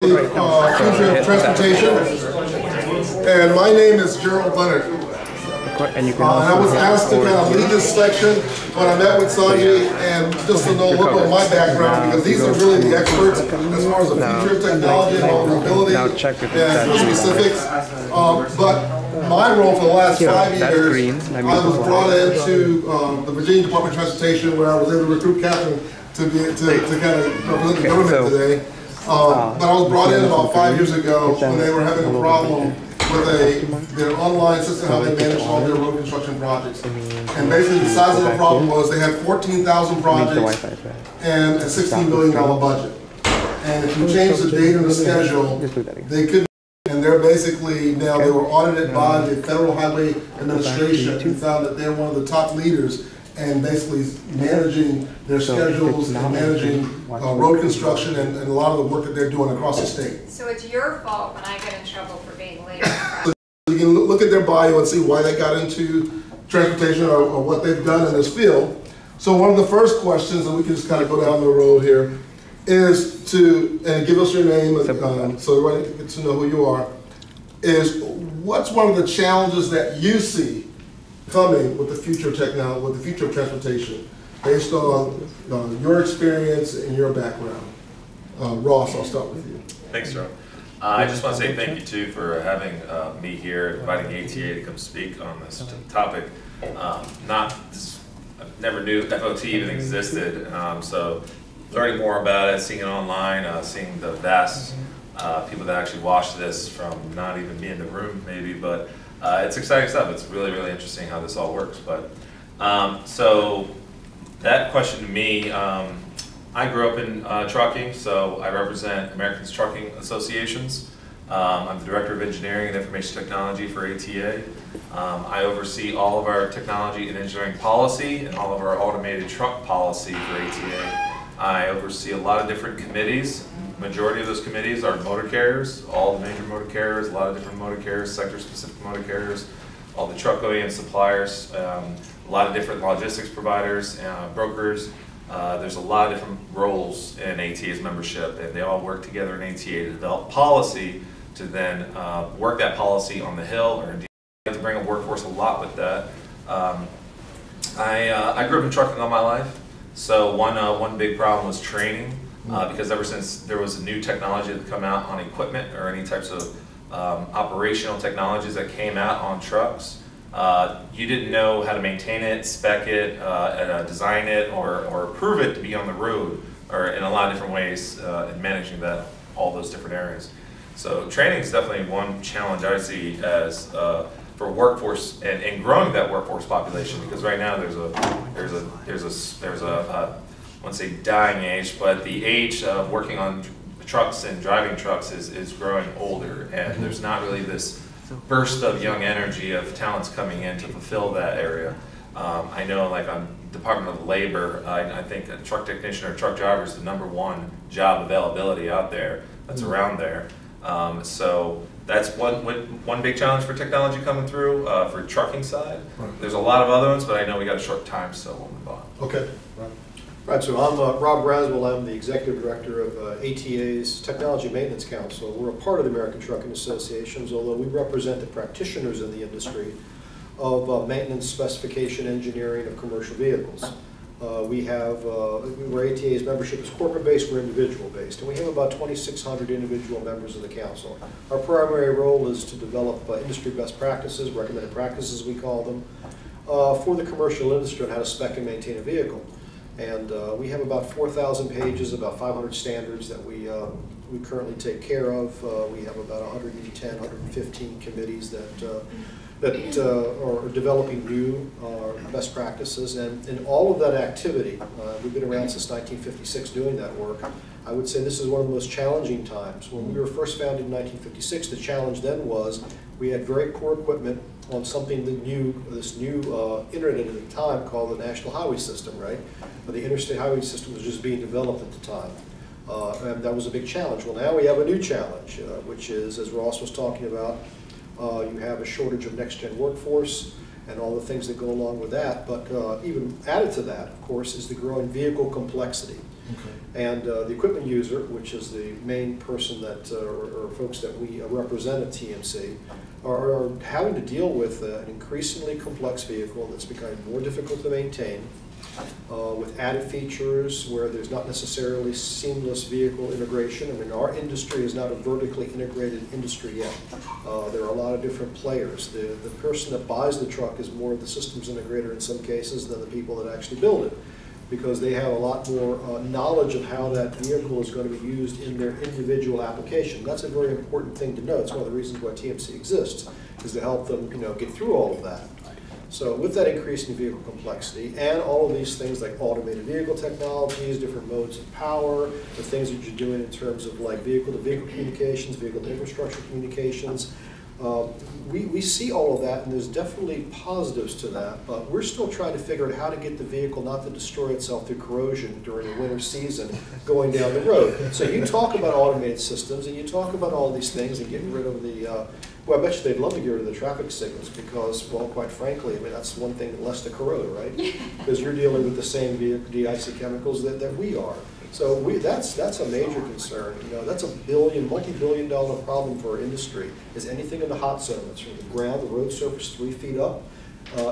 Future of Transportation, and my name is Gerald Leonard. And you can I was asked to kind of lead this section when I met with Sanjay, and just to know a little bit of my background, because these are really the experts as far as the future of technology and all the mobility and the specifics. But my role for the last 5 years, I was brought into the Virginia Department of Transportation, where I was able to recruit Catherine to kind of represent the government today. But I was brought in about 5 years ago when they were having a problem with their online system, how they manage all their road construction projects. And basically the size of the problem was they had 14,000 projects and a $16 million budget. And if you change the date and the schedule, they couldn't. And they're basically, now they were audited by the Federal Highway Administration and found that they're one of the top leaders and basically managing their schedules and managing road construction and a lot of the work that they're doing across the state. So it's your fault when I get in trouble for being late. So you can look at their bio and see why they got into transportation or what they've done in this field. So one of the first questions, and we can just kind of go down the road here, is to, and give us your name so everybody gets to know who you are, is what's one of the challenges that you see coming with the future of technology, with the future of transportation, based on your experience and your background? Ross, I'll start with you. Thanks, Joe. I just want to say thank you too for having me here, inviting ATA to come speak on this topic. I never knew FOT even existed, so learning more about it, seeing it online, seeing the vast people that actually watch this from not even being in the room maybe, but it's exciting stuff. It's really, really interesting how this all works. But so that question to me, I grew up in trucking, so I represent Americans Trucking Associations. I'm the Director of Engineering and Information Technology for ATA. I oversee all of our technology and engineering policy and all of our automated truck policy for ATA. I oversee a lot of different committees. Majority of those committees are motor carriers, all the major motor carriers, a lot of different motor carriers, sector-specific motor carriers, all the truck OEM suppliers, a lot of different logistics providers, brokers. There's a lot of different roles in ATA's membership, and they all work together in ATA to develop policy to then work that policy on the Hill, or to bring a workforce a lot with that. I grew up in trucking all my life, so one big problem was training. Because ever since there was a new technology that come out on equipment or any types of operational technologies that came out on trucks, you didn't know how to maintain it, spec it, design it, or approve it to be on the road, or in a lot of different ways in managing all those different areas. So training is definitely one challenge I see as for workforce and growing that workforce population, because right now there's a I won't say dying age, but the age of working on trucks and driving trucks is growing older, and there's not really this burst of young energy of talents coming in to fulfill that area. I know, like on Department of Labor, I think a truck technician or truck driver is the #1 job availability out there that's around there. So that's one big challenge for technology coming through for trucking side. Right. There's a lot of other ones, but I know we got a short time, so we'll move on. Okay. Right, so I'm Rob Braswell. I'm the Executive Director of ATA's Technology Maintenance Council. We're a part of the American Trucking Associations, although we represent the practitioners in the industry of maintenance specification engineering of commercial vehicles. Where ATA's membership is corporate-based, we're individual-based, and we have about 2,600 individual members of the council. Our primary role is to develop industry best practices, recommended practices we call them, for the commercial industry on how to spec and maintain a vehicle. And we have about 4,000 pages, about 500 standards that we currently take care of. We have about 110, 115 committees that are developing new best practices. And in all of that activity, we've been around since 1956 doing that work. I would say this is one of the most challenging times. When we were first founded in 1956, the challenge then was we had very poor equipment on something that this new internet at the time called the National Highway System, right? The Interstate Highway System was just being developed at the time. And that was a big challenge. Well, now we have a new challenge, which is, as Ross was talking about, you have a shortage of next-gen workforce and all the things that go along with that. But even added to that, of course, is the growing vehicle complexity. And the equipment user, which is the main person that, or folks that we represent at TMC, are having to deal with an increasingly complex vehicle that's becoming more difficult to maintain, with added features where there's not necessarily seamless vehicle integration. I mean, our industry is not a vertically integrated industry yet. There are a lot of different players. The person that buys the truck is more of the systems integrator in some cases than the people that actually build it, because they have a lot more knowledge of how that vehicle is going to be used in their individual application. That's a very important thing to know. It's one of the reasons why TMC exists, is to help them, get through all of that. So with that increase in vehicle complexity and all of these things like automated vehicle technologies, different modes of power, the things that you're doing in terms of like vehicle-to-vehicle communications, vehicle-to-infrastructure communications, we see all of that, and there's definitely positives to that, but we're still trying to figure out how to get the vehicle not to destroy itself through corrosion during the winter season going down the road. So you talk about automated systems, and you talk about all these things and getting rid of the, well, I bet you they'd love to get rid of the traffic signals because, well, quite frankly, I mean, that's one thing less to corrode, right? Because you're dealing with the same de-icing chemicals that we are. So that's a major concern. That's a multi-billion-dollar problem for our industry. Is anything in the hot zone, that's from the ground, the road surface 3 feet up,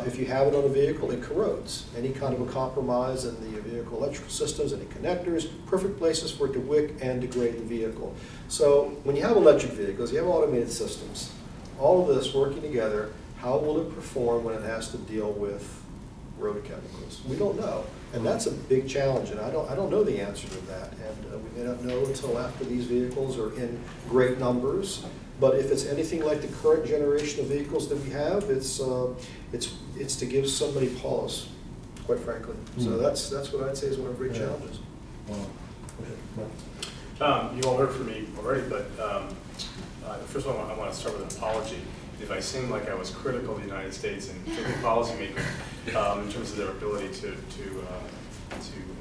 if you have it on a vehicle, it corrodes. Any kind of a compromise in the vehicle electrical systems, any connectors, perfect places for it to wick and degrade the vehicle. So when you have electric vehicles, you have automated systems, all of this working together, how will it perform when it has to deal with road chemicals? We don't know. And that's a big challenge, and I don't know the answer to that. And we may not know until after these vehicles are in great numbers. But if it's anything like the current generation of vehicles that we have, it's to give somebody pause, quite frankly. So that's what I'd say is one of the great challenges. You all heard from me already, but first of all, I want to start with an apology. If I seem like I was critical of the United States and particularly policymakers in terms of their ability to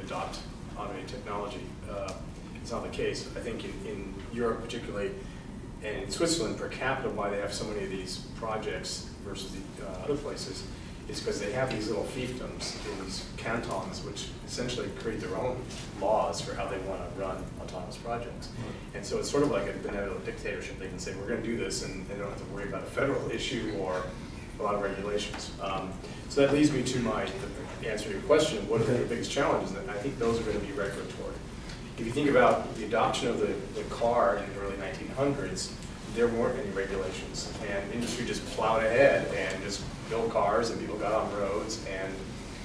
adopt automated technology, it's not the case. I think in Europe particularly, and in Switzerland per capita, why they have so many of these projects versus the other places is because they have these little fiefdoms, these cantons, which essentially create their own laws for how they want to run autonomous projects. And so it's sort of like a benevolent dictatorship. They can say, we're going to do this, and they don't have to worry about a federal issue or a lot of regulations. So that leads me to the answer to your question, what are the biggest challenges? And I think those are going to be regulatory. If you think about the adoption of the car in the early 1900s, there weren't any regulations, and industry just plowed ahead and just built cars, and people got on roads, and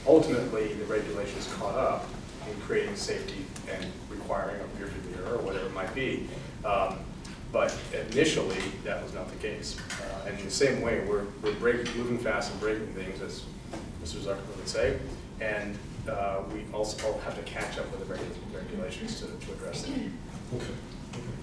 ultimately the regulations caught up in creating safety and requiring a rear-to-rear or whatever it might be. But initially, that was not the case. And in the same way, we're moving fast and breaking things, as Mr. Zuckerberg would say, and we also have to catch up with the regulations to address them. Okay.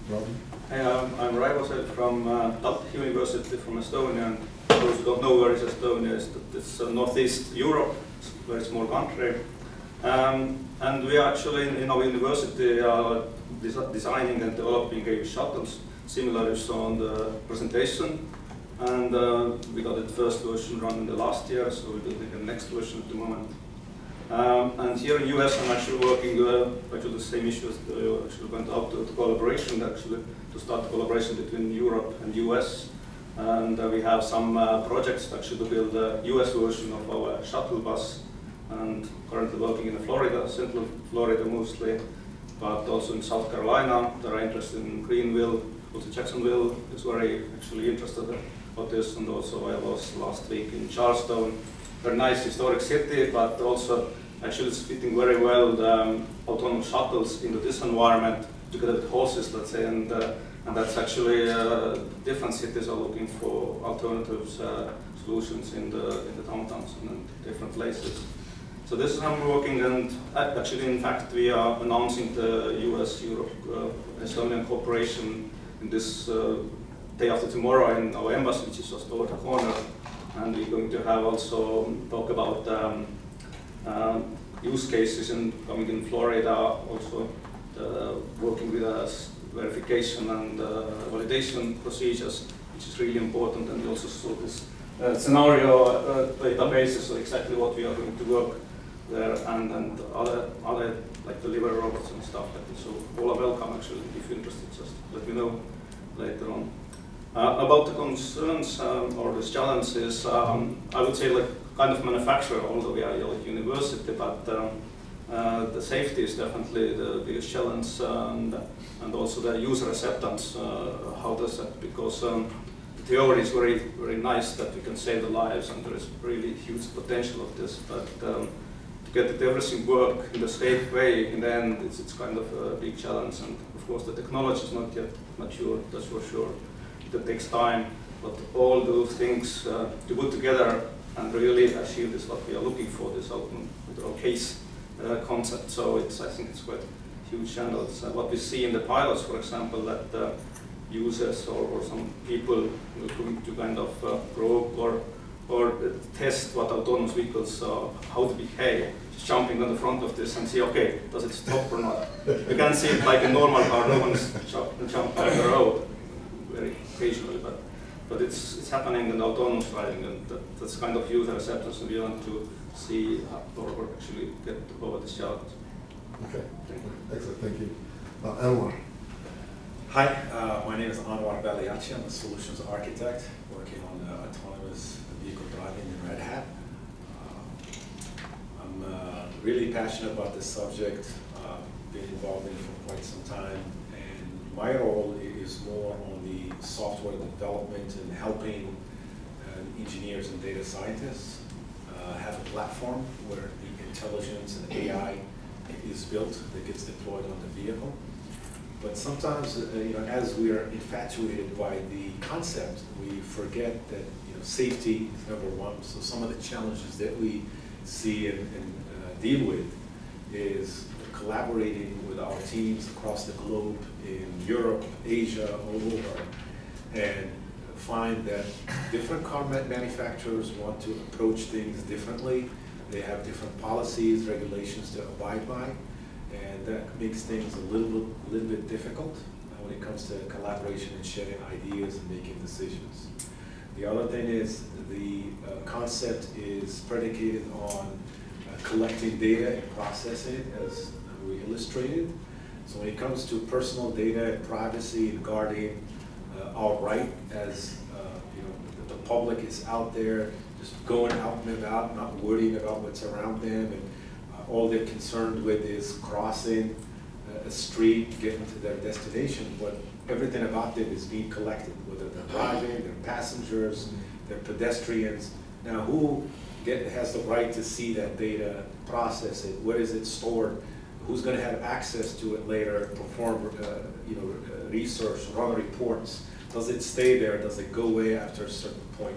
Robin? I'm Raivo from Tartu University from Estonia, and those who don't know where is Estonia, it's northeast Europe, it's a very small country. And we actually in our university are designing and developing a shuttles, similar as on the presentation. And we got the first version running the last year, so we're building the next version at the moment. And here in the US, I'm actually working actually the same issues. Actually went out to collaboration, actually, to start the collaboration between Europe and US. And we have some projects actually to build a US version of our shuttle bus. And currently working in Florida, Central Florida mostly, but also in South Carolina. They're interested in Greenville. Also Jacksonville is very actually interested about this. And also I was last week in Charleston. Very nice historic city, but also actually it's fitting very well the autonomous shuttles into this environment together with horses, let's say, and that's actually different cities are looking for alternatives solutions in the downtowns and in different places. So this is how we're working, and actually, in fact, we are announcing the US-Europe Estonian cooperation in this day after tomorrow in our embassy, which is just over the corner. And we're going to have also talk about use cases coming in Florida, also working with us verification and validation procedures, which is really important. And we also saw this scenario databases, so exactly what we are going to work there, and other like delivery robots and stuff like this. So all are welcome actually. If you're interested, just let me know later on. About the concerns or the challenges, I would say like kind of manufacturer, although we are a university, but the safety is definitely the biggest challenge, and also the user acceptance. How does that? Because the theory is very, very nice that we can save the lives, and there is really huge potential of this. But to get everything work in the safe way, in the end, it's kind of a big challenge. And of course, the technology is not yet mature. That's for sure. It takes time, but all those things to put together and really achieve this what we are looking for, this open case concept. So I think it's quite huge channels. What we see in the pilots, for example, that users or some people going to kind of probe or test what autonomous vehicles how to behave, just jumping on the front of this and see, okay, does it stop or not? You can see it like a normal car, no one's jump down the road, very occasionally, but it's happening in autonomous driving, and that's kind of user acceptance, and we want to see or actually get over this challenge. Okay, excellent, thank you. Anwar. Hi, my name is Anwar Baliachi. I'm a solutions architect working on autonomous vehicle driving in Red Hat. I'm really passionate about this subject, been involved in it for quite some time, and my role is more on the software development and helping engineers and data scientists have a platform where the intelligence and AI is built that gets deployed on the vehicle. But sometimes, as we are infatuated by the concept, we forget that safety is number one. So some of the challenges that we see and deal with is collaborating with our teams across the globe in Europe, Asia, all over, and find that different car manufacturers want to approach things differently. They have different policies, regulations to abide by, and that makes things a little bit difficult when it comes to collaboration and sharing ideas and making decisions. The other thing is the concept is predicated on collecting data and processing it, as we illustrated. So when it comes to personal data and privacy and guarding our right as the public is out there just going out and about, not worrying about what's around them, and all they're concerned with is crossing a street, getting to their destination, but everything about them is being collected, whether they're driving, they're passengers, they're pedestrians. Now, who has the right to see that data, process it, where is it stored, who's going to have access to it later, perform research, run reports? Does it stay there? Does it go away after a certain point?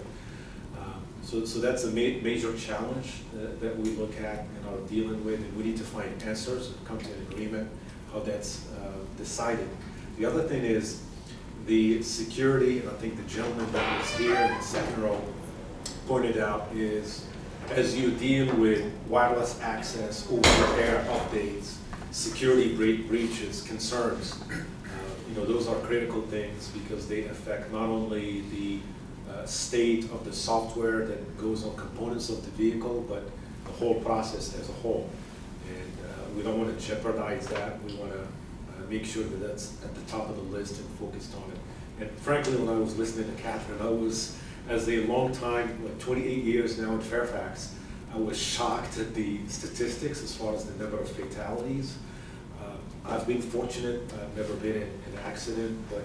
So that's a major challenge that we look at and are dealing with, and we need to find answers and come to an agreement how that's decided. The other thing is the security, and I think the gentleman that was here in the second row pointed out, is as you deal with wireless access, over-the-air updates, security breaches, concerns, those are critical things because they affect not only the state of the software that goes on components of the vehicle, but the whole process as a whole. And we don't want to jeopardize that. We want to make sure that that's at the top of the list and focused on it. And frankly, when I was listening to Catherine, I was, as a long time, like 28 years now in Fairfax, I was shocked at the statistics as far as the number of fatalities. I've been fortunate. I've never been in an accident, but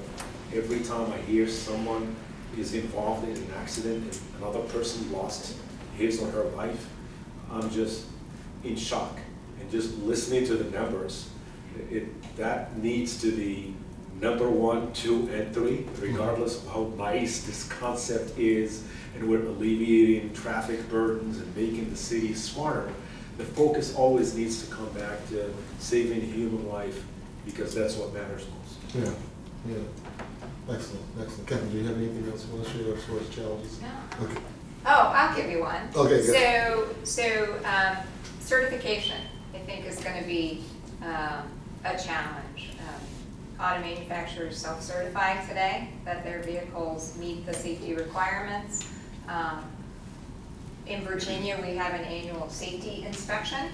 every time I hear someone is involved in an accident and another person lost his or her life, I'm just in shock. And just listening to the numbers, that needs to be number 1, 2, and 3, regardless of how nice this concept is, and we're alleviating traffic burdens and making the city smarter. The focus always needs to come back to saving human life, because that's what matters most. Yeah. Excellent, excellent. Kevin, do you have anything else you want to share as far as challenges? No. Okay. Oh, I'll give you one. Okay, good. So certification, I think, is going to be a challenge. Auto manufacturers self-certify today that their vehicles meet the safety requirements. In Virginia, we have an annual safety inspection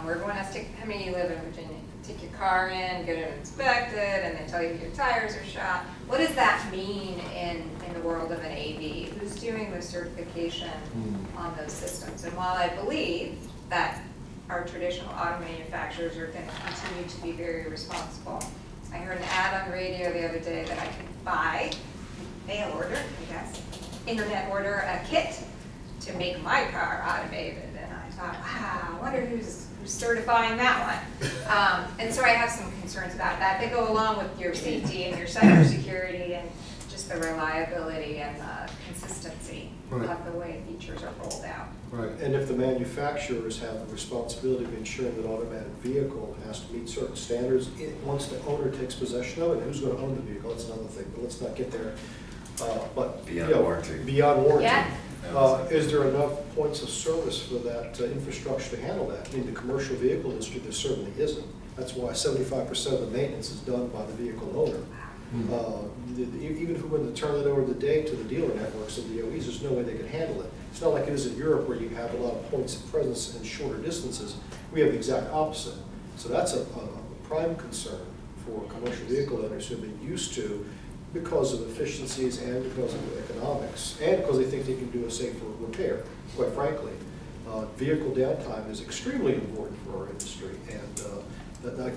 where everyone has to, how many of you live in Virginia? Take your car in, get it inspected, and they tell you your tires are shot. What does that mean in the world of an AV? Who's doing the certification on those systems? And while I believe that our traditional auto manufacturers are going to continue to be very responsible, I heard an ad on radio the other day that I could buy, mail order, I guess, internet order a kit to make my car automated. And I thought, wow, I wonder who's certifying that one. And so I have some concerns about that. They go along with your safety and your cybersecurity and just the reliability and the consistency of the way features are rolled out. Right. And if the manufacturers have the responsibility of ensuring that automatic vehicle has to meet certain standards, once the owner takes possession of it, who's going to own the vehicle? That's another thing, but let's not get there. But beyond warranty. Beyond warranty. Yeah. Is there enough points of service for that infrastructure to handle that? I mean, the commercial vehicle industry, there certainly isn't. That's why 75% of the maintenance is done by the vehicle owner. Even if we were to turn it over today to the dealer networks of the OEs, there's no way they could handle it. It's not like it is in Europe where you have a lot of points of presence and shorter distances. We have the exact opposite. So that's a prime concern for commercial vehicle owners who have been used to, because of efficiencies and because of economics, and because they think they can do a safer repair, quite frankly. Vehicle downtime is extremely important for our industry, and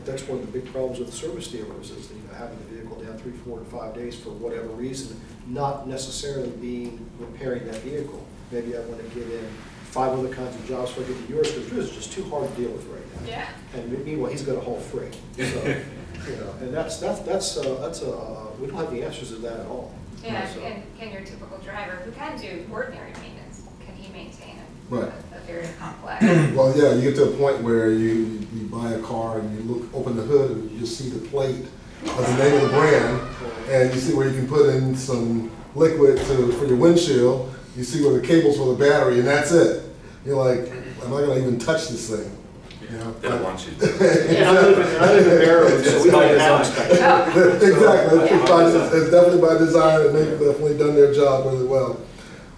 that's one of the big problems with service dealers is having the vehicle down 3, 4, and 5 days for whatever reason, not necessarily repairing that vehicle. Maybe I want to get in 5 other kinds of jobs before I get to yours, because yours is just too hard to deal with right now. Yeah. And meanwhile, he's got a whole free. So, and that's we don't have the answers to that at all. Yeah, and can your typical driver who can do ordinary maintenance, can he maintain Right. a very complex? Well, yeah, you get to a point where you buy a car and you open the hood and you just see the plate of the name of the brand, and you see where you can put in some liquid for your windshield. You see where the cables for the battery, and that's it. You're like, am I going to even touch this thing? You know? They don't want you to. I live in Maryland, so we don't have Exactly. It's definitely by design, and they've definitely done their job really well.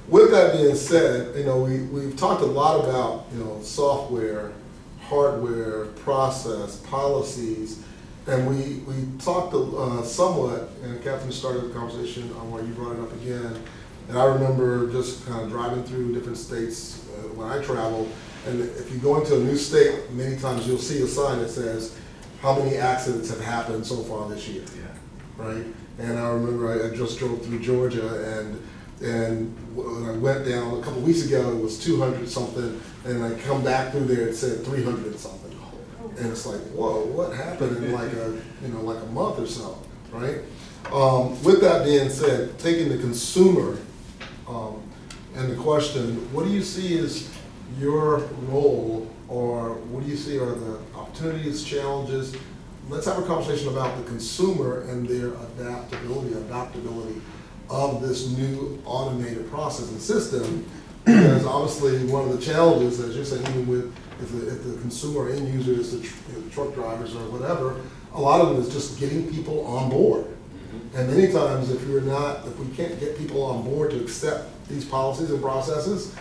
With that being said, we've talked a lot about software, hardware, process, policies, and we talked somewhat, and Catherine started the conversation on where you brought it up again. And I remember just kind of driving through different states when I travel, and if you go into a new state, many times you'll see a sign that says, how many accidents have happened so far this year? Yeah. Right? And I remember I just drove through Georgia, and when I went down a couple weeks ago, it was 200 something, and I come back through there, it said 300 something. And it's like, whoa, what happened in like a month or so, right? With that being said, taking the consumer and the question, what do you see as your role, or what do you see are the opportunities, challenges? Let's have a conversation about the consumer and their adaptability of this new automated processing system, because obviously one of the challenges, as you're saying, even with if the consumer end users, the truck drivers or whatever, a lot of it is just getting people on board. And many times if we can't get people on board to accept these policies and processes,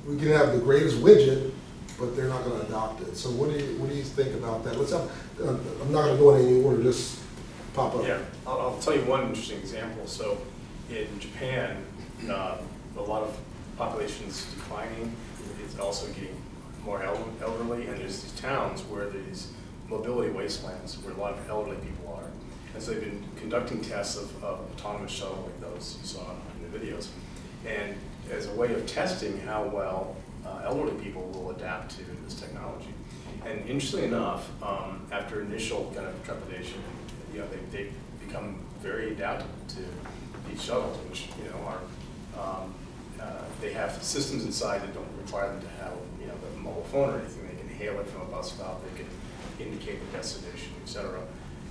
we can have the greatest widget, but they're not going to adopt it. So what do you think about that? Let's have, I'm not going to go in any order, just pop up. Yeah, I'll tell you one interesting example. So in Japan, a lot of population's declining. It's also getting more elderly, and there's these towns where there's mobility wastelands where a lot of elderly people are. And so they've been conducting tests of autonomous shuttle like those you saw in the videos. And as a way of testing how well elderly people will adapt to this technology. And interestingly enough, after initial kind of trepidation, they become very adaptable to these shuttles, which are they have systems inside that don't require them to have the mobile phone or anything. They can hail it from a bus stop. They can indicate the destination, etc.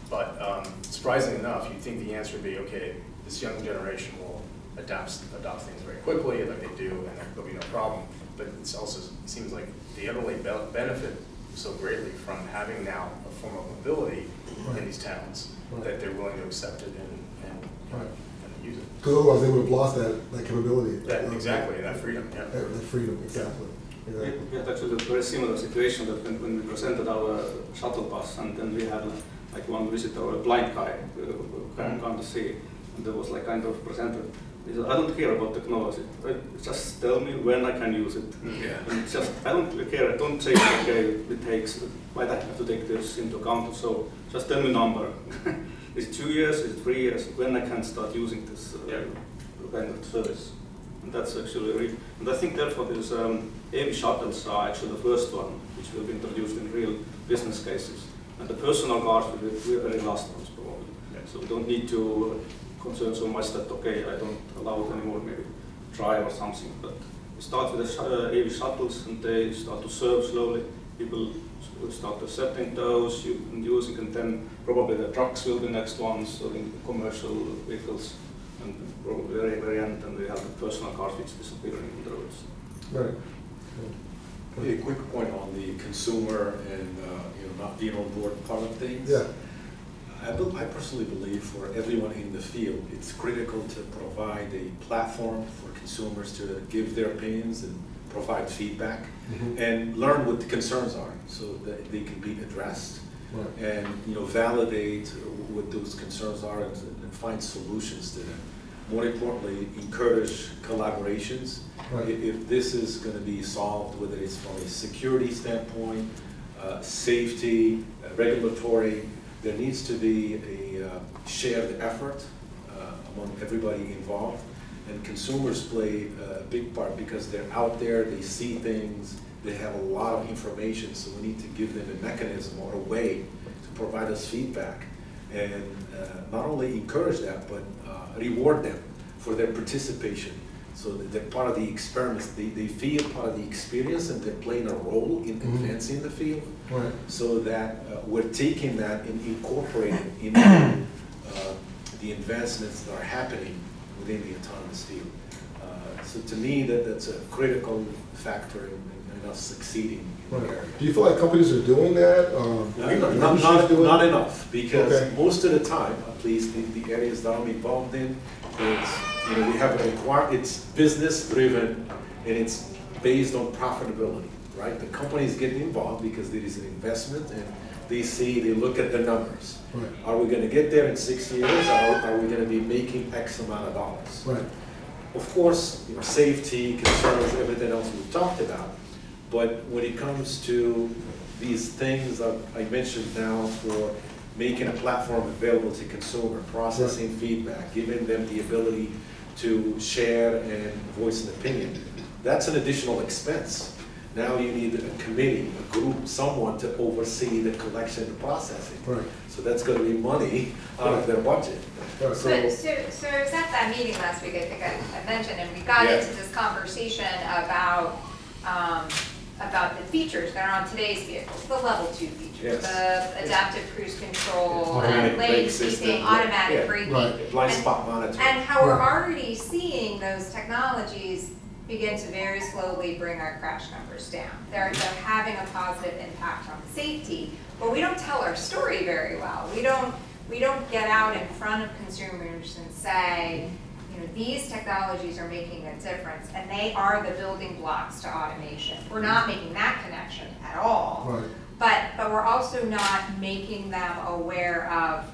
But surprisingly enough, you'd think the answer would be, okay, this young generation will adopt things very quickly, like they do, and there'll be no problem. But it also seems like the elderly benefit so greatly from having now a form of mobility in these towns that they're willing to accept it and use it. Because otherwise they would have lost that capability. Exactly, that freedom, yeah. That freedom, exactly. We had actually a very similar situation that when we presented our shuttle bus, and then we had like one visitor, a blind guy, who can't see, and there was like kind of presented. He said, I don't care about technology. Just tell me when I can use it. Yeah. And just I don't care. I don't say okay, it takes. Why I have to take this into account? So just tell me number. Is it 2 years? Is it 3 years? When I can start using this kind of service? And that's actually and I think therefore these AV shuttles are actually the first one which will be introduced in real business cases. And the personal cars will be the very last ones probably. Yeah. So we don't need to concern so much that okay, I don't allow it anymore, maybe try or something. But we start with the AV shuttles and they start to serve slowly. People will start accepting those and using, and then probably the trucks will be the next ones, so in commercial vehicles. And probably very, very end, and we have the personal cars which disappearing on the roads. Right. A quick point on the consumer and not being on board part of things. Yeah. I personally believe for everyone in the field, it's critical to provide a platform for consumers to give their opinions and provide feedback and learn what the concerns are so that they can be addressed. Right. And validate what those concerns are and find solutions to them. More importantly, encourage collaborations. Right. If this is going to be solved, whether it's from a security standpoint, safety, regulatory, there needs to be a shared effort among everybody involved. And consumers play a big part because they're out there, they see things, they have a lot of information, so we need to give them a mechanism or a way to provide us feedback. And not only encourage that, but reward them for their participation. So that they're part of the experiments, they feel part of the experience and they're playing a role in advancing the field. Right. So that we're taking that and incorporating into the advancements that are happening within the autonomous field. So to me, that's a critical factor in us succeeding. Right. Do you feel like companies are doing that? Not enough, because most of the time, at least the areas that I'm involved in, we have it's business driven and it's based on profitability, right? The company is getting involved because there is an investment and they look at the numbers. Right. Are we going to get there in 6 years, or are we going to be making X amount of dollars? Right. Of course, safety, concerns, everything else we've talked about. But when it comes to these things that I mentioned now for making a platform available to consumer, processing feedback, giving them the ability to share and voice an opinion, that's an additional expense. Now you need a committee, a group, someone to oversee the collection and processing. Right. So that's going to be money out of their budget. Right. So I was at that meeting last week, I think I mentioned, and we got into this conversation about the features that are on today's vehicles, the level 2 features, the adaptive cruise control, lane keeping, automatic braking, blind spot monitoring. And how we're already seeing those technologies begin to very slowly bring our crash numbers down. They're having a positive impact on safety, but we don't tell our story very well. We don't get out in front of consumers and say, these technologies are making a difference, and they are the building blocks to automation. We're not making that connection at all. Right. But we're also not making them aware of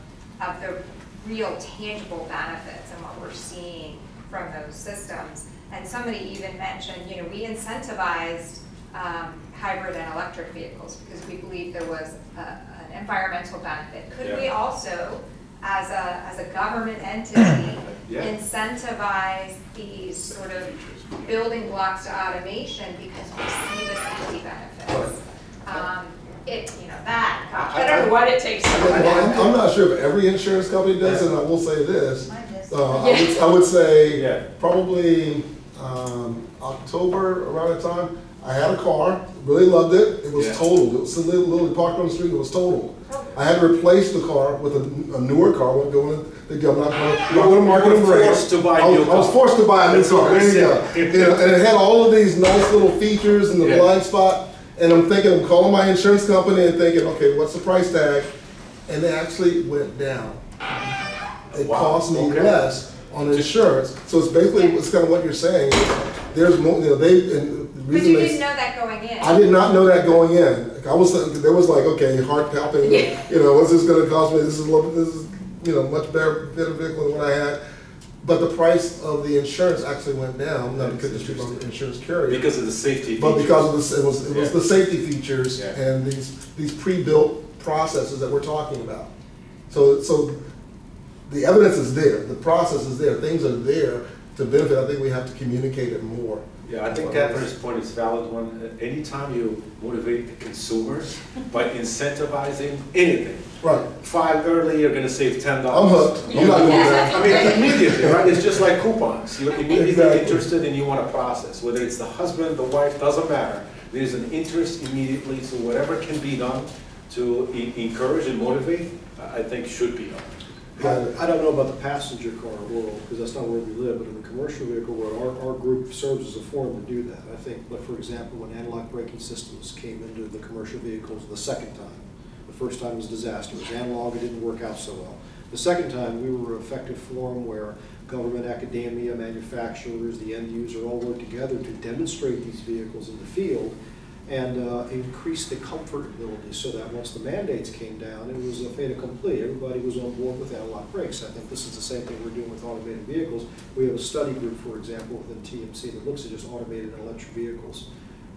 the real tangible benefits and what we're seeing from those systems. And somebody even mentioned, we incentivized hybrid and electric vehicles because we believed there was an environmental benefit. Could we also, as a government entity, incentivize these sort of building blocks to automation because we see the safety benefits? I don't know what it takes to do that. I'm not sure if every insurance company does it, and I will say this. I would say probably October, around that time, I had a car, really loved it. It was totaled. It was literally parked on the street. It was totaled. I had to replace the car with a newer car. I'm not going to market and brand. I was forced to buy a new car. There you go. And it had all of these nice little features and the blind spot. And I'm calling my insurance company and thinking, okay, what's the price tag? And it actually went down. It cost me less on insurance. So it's basically, it's kind of what you're saying. There's more, and the But reason you they. didn't know that going in. I did not know that going in. There was like, okay, heart palpitating, what's this gonna cost me? This is much better vehicle than what I had. But the price of the insurance actually went down, not because the insurance carrier. Because of the safety features. But because of it was the safety features Yeah. and these pre-built processes that we're talking about. So the evidence is there, the process is there, things are there to benefit. I think we have to communicate it more. Yeah, I think Catherine's point is a valid one. Anytime you motivate the consumers by incentivizing anything, Right. file early, you're gonna save $10. I'm hooked. I'm not doing that. I mean, immediately, right? It's just like coupons. You're immediately Exactly. interested and you want to process. Whether it's the husband, the wife, doesn't matter. There's an interest immediately, so whatever can be done to encourage and motivate, I think should be done. I don't know about the passenger car world, because that's not where we live, but in the commercial vehicle world, our group serves as a forum to do that. I think, but for example, when analog braking systems came into the commercial vehicles the second time, the first time was disaster. It was analog, it didn't work out so well. The second time, we were an effective forum where government, academia, manufacturers, the end user all worked together to demonstrate these vehicles in the field and increase the comfortability so that once the mandates came down, it was a fait accompli. Everybody was on board with analog brakes. I think this is the same thing we're doing with automated vehicles. We have a study group, for example, within TMC that looks at just automated and electric vehicles.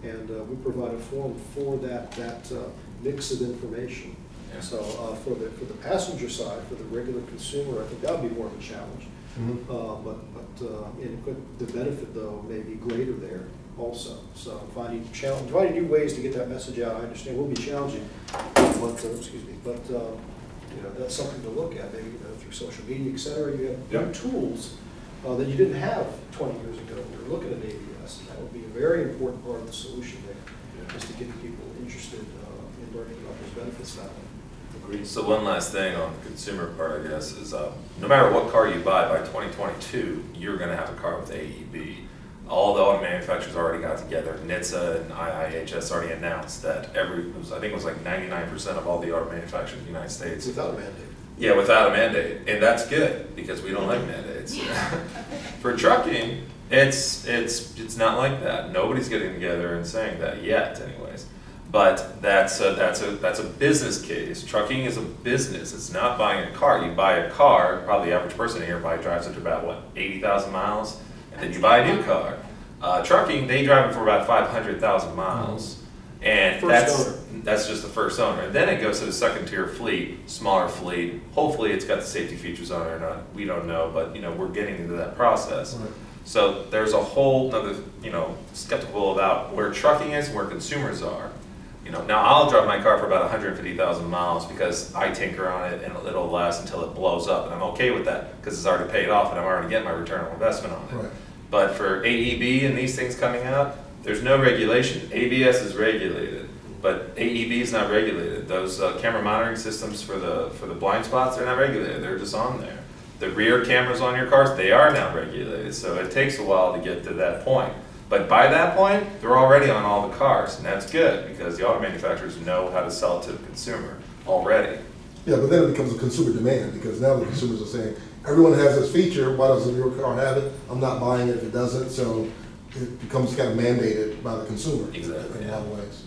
And we provide a forum for that mix of information. Yeah. So for the passenger side, for the regular consumer, I think that would be more of a challenge. But the benefit, though, may be greater there also. So finding new ways to get that message out. I understand will be challenging, but that's something to look at. Maybe through social media, et cetera. You have new tools that you didn't have 20 years ago. We were looking at ABS, and that would be a very important part of the solution there, is to get people interested in learning about those benefits that way. Agreed. So one last thing on the consumer part, I guess, is no matter what car you buy, by 2022, you're going to have a car with AEB. All the auto manufacturers already got together. NHTSA and IIHS already announced that I think it was like 99% of all the auto manufacturers in the United States. Without a mandate. Yeah, without a mandate, and that's good because we don't like mandates. For trucking, it's not like that. Nobody's getting together and saying that yet, anyways. But that's a business case. Trucking is a business. It's not buying a car. You buy a car. Probably the average person here probably drives it to about 80,000 miles, and then you buy a new car. Trucking, they drive it for about 500,000 miles, and that's just the first owner. And then it goes to the second tier fleet, smaller fleet. Hopefully, it's got the safety features on it or not. We don't know, but we're getting into that process. Right. So there's a whole other skeptical about where trucking is and where consumers are. Now I'll drive my car for about 150,000 miles because I tinker on it and it'll last until it blows up, and I'm okay with that because it's already paid off and I'm already getting my return on investment on it. Right. But for AEB and these things coming out, there's no regulation. ABS is regulated, but AEB is not regulated. Those camera monitoring systems for the blind spots, they're not regulated. They're just on there. The rear cameras on your cars, they are now regulated. So it takes a while to get to that point. But by that point, they're already on all the cars, and that's good because the auto manufacturers know how to sell it to the consumer already. Yeah, but then it becomes a consumer demand because now the consumers are saying, everyone has this feature, why doesn't your car have it? I'm not buying it if it doesn't, so it becomes kind of mandated by the consumer. Exactly, in a lot of ways.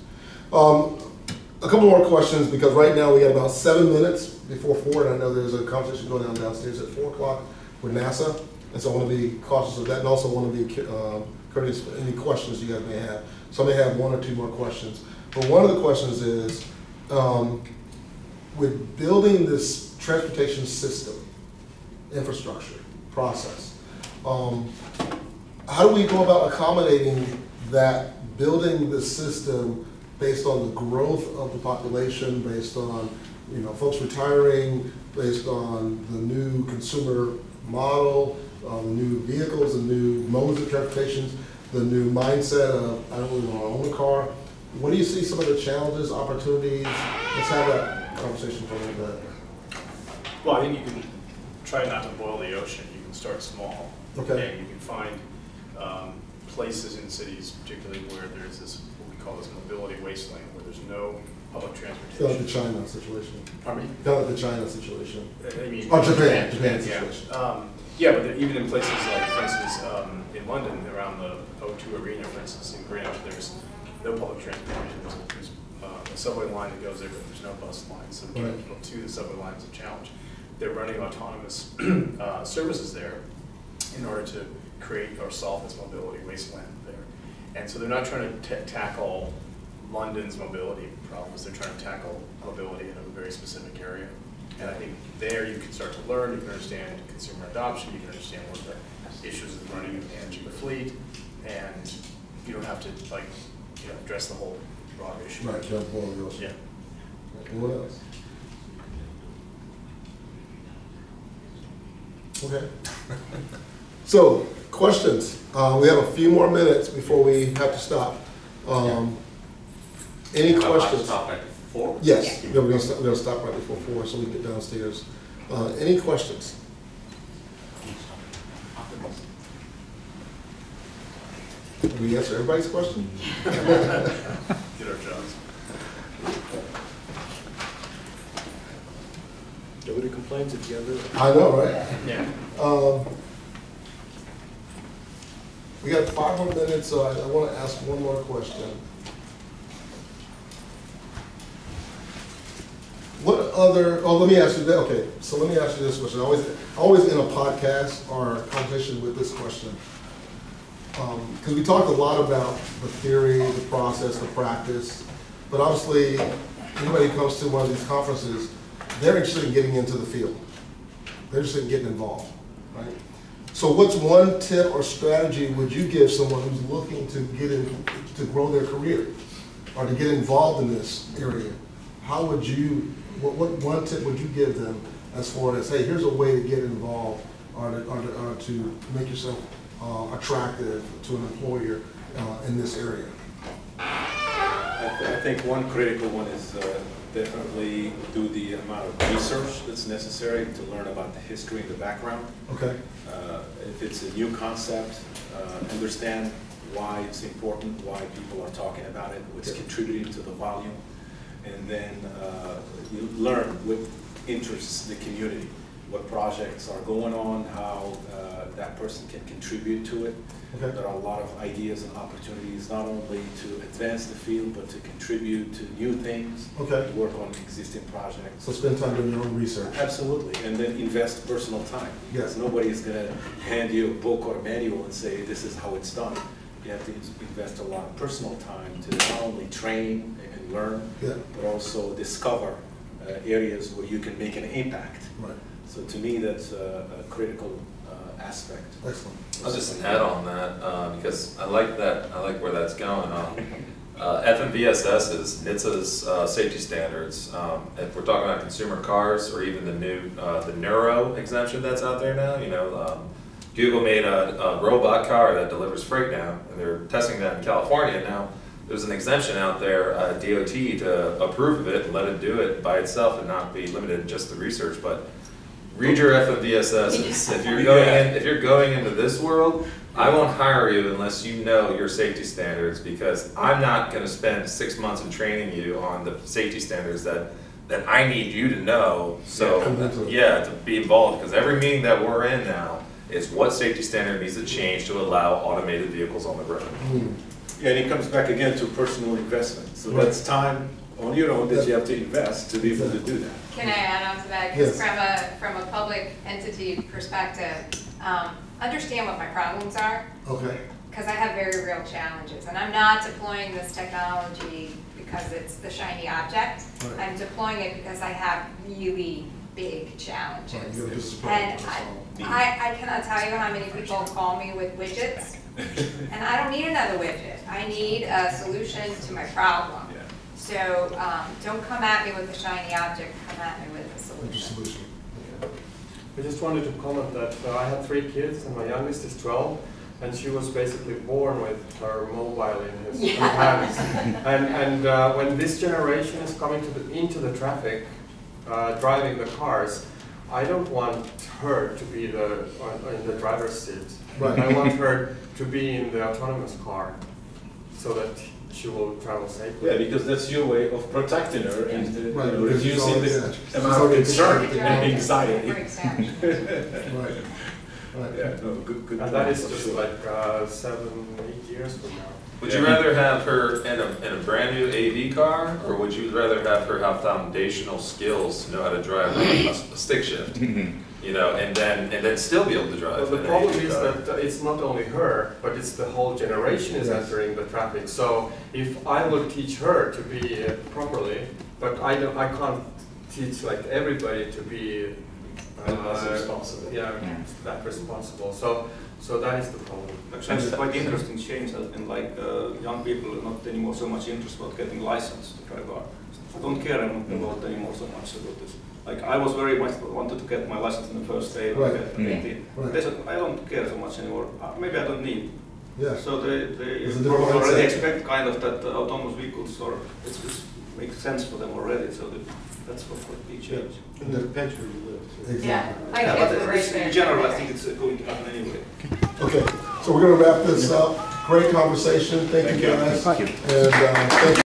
A couple more questions because right now we got about 7 minutes before 4, and I know there's a competition going on downstairs at 4 o'clock with NASA, and so I want to be cautious of that, and also want to be courteous for any questions you guys may have. So I may have 1 or 2 more questions. But one of the questions is, with building this transportation system, infrastructure, process, how do we go about accommodating that, building the system based on the growth of the population, based on folks retiring, based on the new consumer model, new vehicles and new modes of transportation, the new mindset of I don't really want to own a car. What do you see some of the challenges, opportunities? Let's have that conversation for a little bit. Well, I think you can try not to boil the ocean. You can start small. Okay. And you can find places in cities, particularly where there's this, what we call this mobility wasteland, where there's no public transportation. Feel like the China situation. Pardon me? Feel like the China situation. I mean, Oh, Japan yeah. situation. Yeah, but even in places like, for instance, in London, around the O2 Arena, for instance, in Greenwich, there's no public transportation. There's a subway line that goes there, but there's no bus line. So getting people to the subway line is a challenge. They're running autonomous services there in order to create or solve this mobility wasteland there. And so they're not trying to tackle London's mobility problems. They're trying to tackle mobility in a very specific area. And I think there you can start to learn, you can understand consumer adoption, you can understand what the issues of running and managing the fleet, and you don't have to address the whole broader issue. Right, jump on wheels. Yeah. Anyone else? Okay. So, questions. We have a few more minutes before we have to stop. Any questions? Stop at 4? Yes, yeah, we're gonna stop right before 4 so we can get downstairs. Any questions? Did we answer everybody's question? Get our jobs. Nobody complains if you have I know, right? Yeah. We got 5 more minutes, so I want to ask one more question. What other, let me ask you that, okay, so let me ask you this question. Always in a podcast or conversation with this question. Because we talked a lot about the theory, the process, the practice, but obviously anybody who comes to one of these conferences, they're interested in getting into the field. They're interested in getting involved, right? So what's one tip or strategy would you give someone who's looking to get in, to grow their career or to get involved in this area? How would you, what one tip would you give them as far as, hey, here's a way to get involved or to make yourself attractive to an employer in this area? I think one critical one is definitely do the amount of research that's necessary to learn about the history and the background. Okay. If it's a new concept, understand why it's important, why people are talking about it, what's contributing to the volume, and then you learn what interests the community, what projects are going on, how that person can contribute to it. Okay. There are a lot of ideas and opportunities, not only to advance the field, but to contribute to new things, Okay. work on existing projects. So spend time doing your own research. Absolutely, and then invest personal time. Yes. Nobody's going to hand you a book or a manual and say, this is how it's done. You have to invest a lot of personal time to not only train and learn, Yeah. but also discover areas where you can make an impact. Right. So to me, that's a critical aspect. Excellent. I'll just add on that because I like where that's going. FMVSS is NHTSA's safety standards. If we're talking about consumer cars or even the new the Neuro exemption that's out there now, you know, Google made a robot car that delivers freight now, and they're testing that in California now. There's an exemption out there, DOT, to approve of it and let it do it by itself and not be limited to just the research. But read your FMVSSs. If you're going into this world, I won't hire you unless you know your safety standards, because I'm not going to spend 6 months in training you on the safety standards that I need you to know. So yeah, to be involved, because every meeting that we're in now is what safety standard needs to change to allow automated vehicles on the road. Yeah, and it comes back again to personal investment. So that's time on your own that you have to invest to be able to do that. Can I add on to that? Because from a public entity perspective, understand what my problems are. Okay. Because I have very real challenges, and I'm not deploying this technology because it's the shiny object. Right. I'm deploying it because I have really big challenges. Right. And I cannot tell you how many people call me with widgets, and I don't need another widget. I need a solution to my problem. Yeah. So don't come at me with a shiny object, come at me with a solution. Solution. I just wanted to comment that I have 3 kids, and my youngest is 12, and she was basically born with her mobile in her hands. And when this generation is coming into the traffic, driving the cars, I don't want her to be in the driver's seat. Right. I want her to be in the autonomous car, so that she will travel safely. Yeah, because that's your way of protecting her and Right, reducing the she's amount of already concern She's and already anxiety. for example. Right. Right. Yeah, no, good. And that is for just sure. like 7-8 years from now. Would you rather have her in a brand new AV car, or would you rather have her have foundational skills to know how to drive a stick shift? You know, and then still be able to drive. Well, the an problem AV is car? that it's not only her, but it's the whole generation is Yes. entering the traffic. So if I will teach her to be properly, but I can't teach like everybody to be As responsible. Yeah, that responsible. So that is the problem. Actually, it's quite interesting change has been like young people are not anymore so much interested about getting license to drive car. I don't care about anymore so much about this. Like I was very much wanted to get my license in the first day when I Right. got 18. Right. They said I don't care so much anymore. Maybe I don't need. Yeah. So they It's a different already mindset. expect kind of that autonomous vehicles or it's makes sense for them already. So that's what big change. And it depends where you live, too. Yeah, Exactly. my Yeah, kids but are right it's, there. in general, I think it's going to happen anyway. Okay, so we're gonna wrap this up. Great conversation. Thank you guys. And thank you.